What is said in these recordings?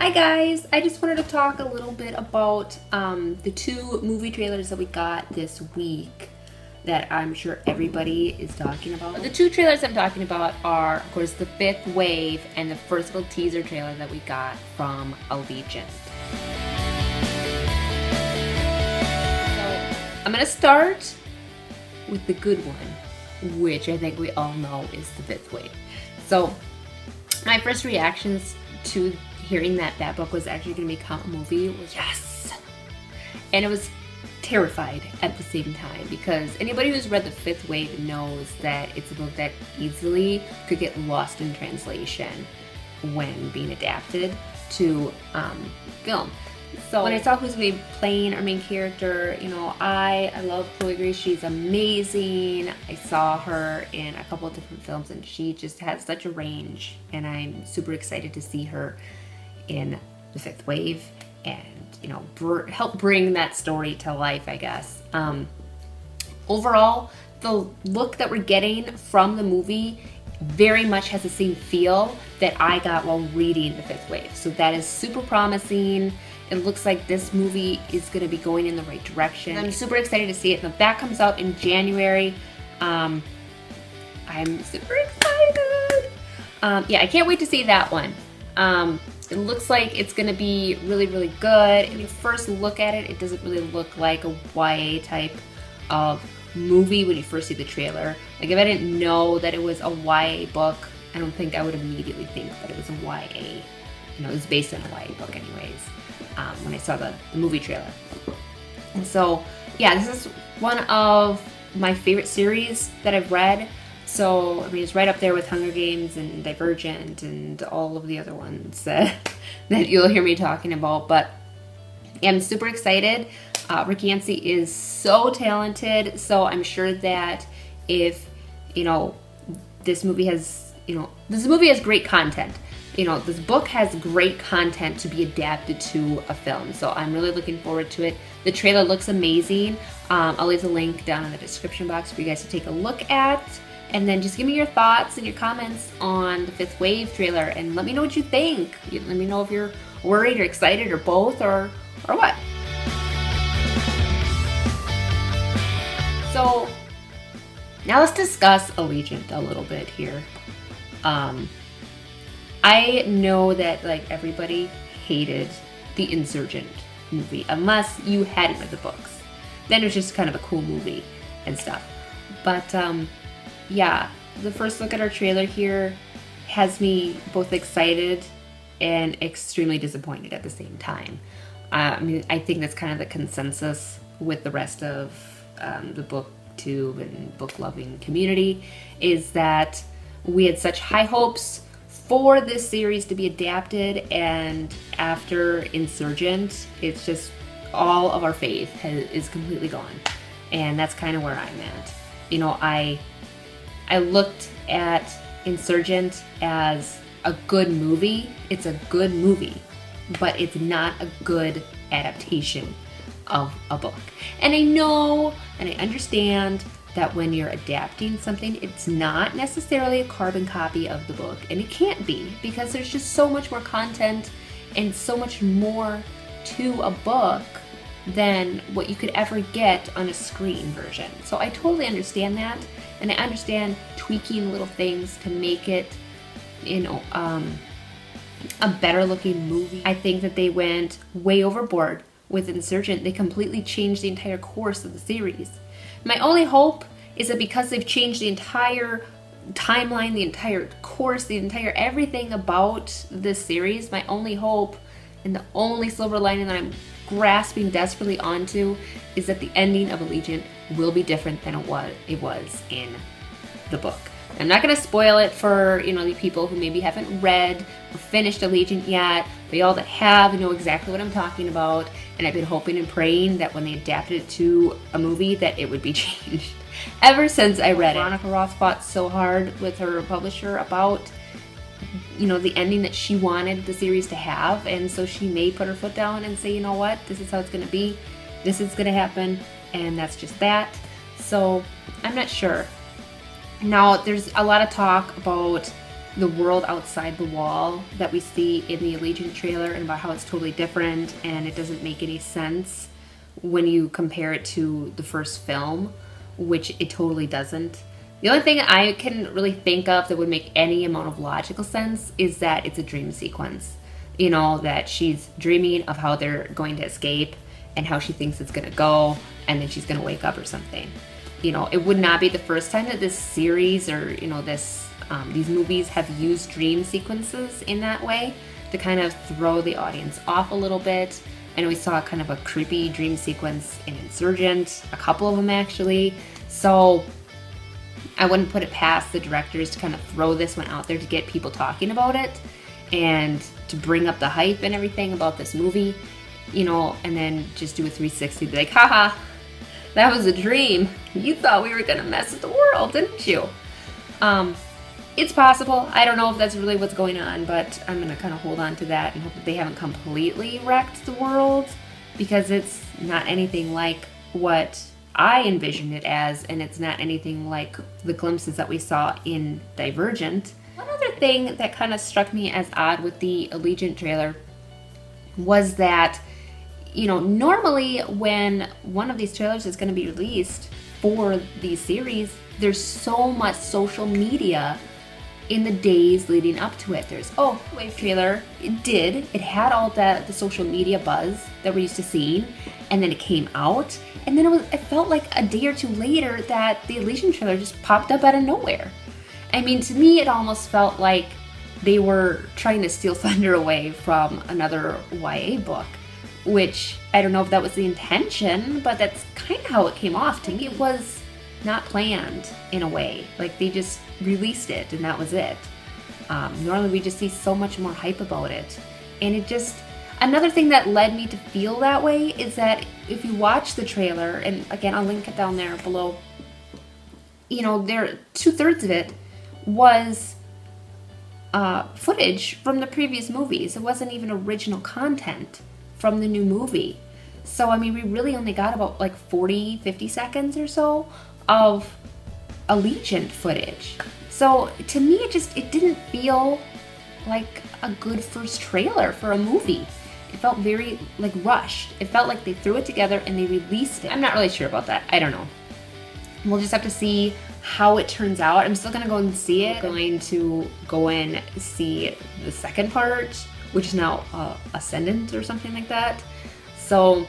Hi guys, I just wanted to talk a little bit about the two movie trailers that we got this week that I'm sure everybody is talking about. The two trailers I'm talking about are, of course, The Fifth Wave and the first little teaser trailer that we got from Allegiant. So I'm gonna start with the good one, which I think we all know is The Fifth Wave. So my first reactions to hearing that that book was actually going to become a movie was yes, and it was terrified at the same time, because anybody who's read The Fifth Wave knows that it's a book that easily could get lost in translation when being adapted to film. So when I saw who's going to be playing our main character, you know, I love Chloe Grace. She's amazing. I saw her in a couple of different films and she just has such a range, and I'm super excited to see her in The Fifth Wave and, you know, help bring that story to life, I guess. Overall, the look that we're getting from the movie very much has the same feel that I got while reading The Fifth Wave. So that is super promising. It looks like this movie is going to be going in the right direction. I'm super excited to see it. Now, that comes out in January. I'm super excited. Yeah, I can't wait to see that one. It looks like it's going to be really, really good. When you first look at it, it doesn't really look like a YA type of movie when you first see the trailer. Like, if I didn't know that it was a YA book, I don't think I would immediately think that it was a YA. You know, it was based on a YA book anyways, when I saw the movie trailer. And so, yeah, this is one of my favorite series that I've read. So, I mean, it's right up there with Hunger Games and Divergent and all of the other ones that you'll hear me talking about. But yeah, I'm super excited. Rick Yancey is so talented. So I'm sure that if, you know, this movie has great content. You know, this book has great content to be adapted to a film. So I'm really looking forward to it. The trailer looks amazing. I'll leave the link down in the description box for you guys to take a look at. And then just give me your thoughts and your comments on the Fifth Wave trailer and let me know what you think. Let me know if you're worried or excited or both or what. So now let's discuss Allegiant a little bit here. I know that like everybody hated the Insurgent movie unless you hadn't read the books. Then it was just kind of a cool movie and stuff. But yeah, the first look at our trailer here has me both excited and extremely disappointed at the same time. I mean, I think that's kind of the consensus with the rest of the booktube and book-loving community, is that we had such high hopes for this series to be adapted, and after Insurgent, it's just all of our faith is completely gone. And that's kind of where I'm at. You know, I looked at Insurgent as a good movie. It's a good movie, but it's not a good adaptation of a book. And I know and I understand that when you're adapting something, it's not necessarily a carbon copy of the book, and it can't be, because there's just so much more content and so much more to a book than what you could ever get on a screen version. So I totally understand that, and I understand tweaking little things to make it, you know, a better looking movie. I think that they went way overboard with Insurgent. They completely changed the entire course of the series. My only hope is that because they've changed the entire timeline, the entire course, the entire everything about this series, my only hope and the only silver lining that I'm grasping desperately onto is that the ending of Allegiant will be different than it was in the book. I'm not going to spoil it for, you know, the people who maybe haven't read or finished Allegiant yet, but y'all that have know exactly what I'm talking about, and I've been hoping and praying that when they adapted it to a movie that it would be changed. Ever since I read it. Veronica Roth fought so hard with her publisher about, you know, the ending that she wanted the series to have, and so she may put her foot down and say, you know what, this is how it's going to be, this is going to happen, and that's just that. So I'm not sure. Now, there's a lot of talk about the world outside the wall that we see in the Allegiant trailer, and about how it's totally different and it doesn't make any sense when you compare it to the first film, which it totally doesn't. The only thing I can really think of that would make any amount of logical sense is that it's a dream sequence. You know, that she's dreaming of how they're going to escape and how she thinks it's going to go, and then she's going to wake up or something. You know, it would not be the first time that this series or, you know, these movies have used dream sequences in that way to kind of throw the audience off a little bit. And we saw kind of a creepy dream sequence in Insurgent, a couple of them actually. So I wouldn't put it past the directors to kind of throw this one out there to get people talking about it and to bring up the hype and everything about this movie, you know, and then just do a 360, be like, haha, that was a dream. You thought we were gonna mess with the world, didn't you? It's possible. I don't know if that's really what's going on, but I'm gonna kind of hold on to that and hope that they haven't completely wrecked the world, because it's not anything like what I envisioned it as, and it's not anything like the glimpses that we saw in Divergent. One other thing that kind of struck me as odd with the Allegiant trailer was that, you know, normally when one of these trailers is going to be released for these series, there's so much social media in the days leading up to it. There's, oh, Wave trailer, it had all the social media buzz that we're used to seeing, and then it came out, and then it felt like a day or two later that the Allegiant trailer just popped up out of nowhere. I mean, to me, it almost felt like they were trying to steal thunder away from another YA book, which I don't know if that was the intention, but that's kind of how it came off to me. It was not planned in a way. Like, they just released it and that was it. Normally we just see so much more hype about it. And it just, another thing that led me to feel that way is that if you watch the trailer, and again, I'll link it down there below, you know, there 2/3 of it was footage from the previous movies. It wasn't even original content from the new movie. So, I mean, we really only got about like 40, 50 seconds or so of Allegiant footage. So, to me, it didn't feel like a good first trailer for a movie. It felt very, like, rushed. It felt like they threw it together and they released it. I'm not really sure about that. I don't know. We'll just have to see how it turns out. I'm still gonna go and see it. I'm going to go and see the second part, which is now Ascendant or something like that. So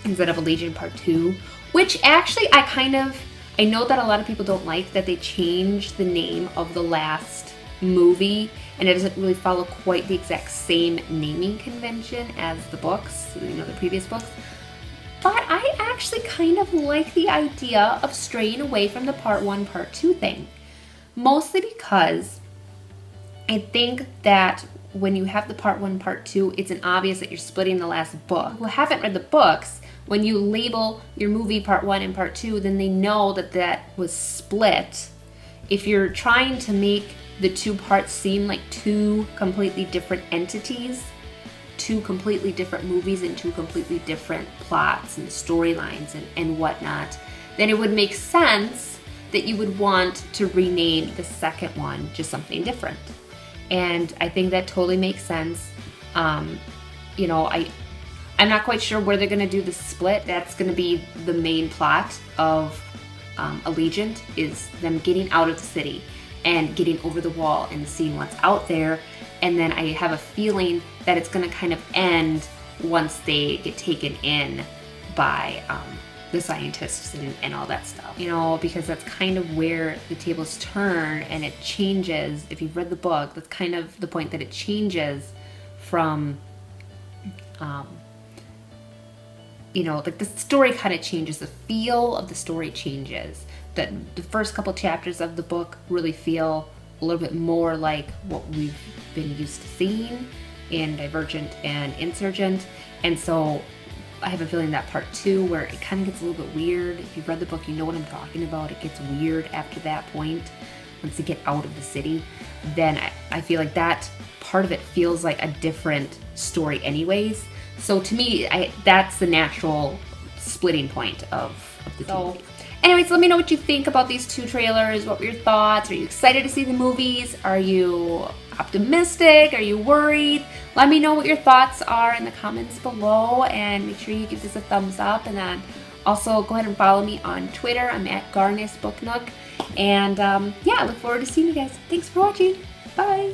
instead of Allegiant Part 2, which actually I know that a lot of people don't like that they changed the name of the last movie, and it doesn't really follow quite the exact same naming convention as the books, you know, the previous books. But I actually kind of like the idea of straying away from the Part 1, Part 2 thing. Mostly because I think that when you have the Part 1, Part 2, it's obvious that you're splitting the last book. Who haven't read the books, when you label your movie Part 1 and Part 2, then they know that that was split. If you're trying to make the two parts seem like two completely different entities, two completely different movies and two completely different plots and storylines and whatnot, then it would make sense that you would want to rename the second one just something different. And I think that totally makes sense. You know, I'm not quite sure where they're going to do the split. That's going to be the main plot of Allegiant, is them getting out of the city and getting over the wall and seeing what's out there. And then I have a feeling that it's going to kind of end once they get taken in by the scientists and all that stuff. You know, because that's kind of where the tables turn, and it changes. If you've read the book, that's kind of the point that it changes from, you know, like the story kind of changes. The feel of the story changes. That the first couple chapters of the book really feel a little bit more like what we've been used to seeing in Divergent and Insurgent. And so I have a feeling that Part 2, where it kind of gets a little bit weird. If you've read the book, you know what I'm talking about. It gets weird after that point. Once they get out of the city, then I feel like that part of it feels like a different story anyways. So to me, that's the natural splitting point of the two movies. Anyways, let me know what you think about these 2 trailers. What were your thoughts? Are you excited to see the movies? Are you optimistic? Are you worried? Let me know what your thoughts are in the comments below, and make sure you give this a thumbs up. And then also go ahead and follow me on Twitter. I'm at Garnis Book Nook. And yeah, I look forward to seeing you guys. Thanks for watching. Bye.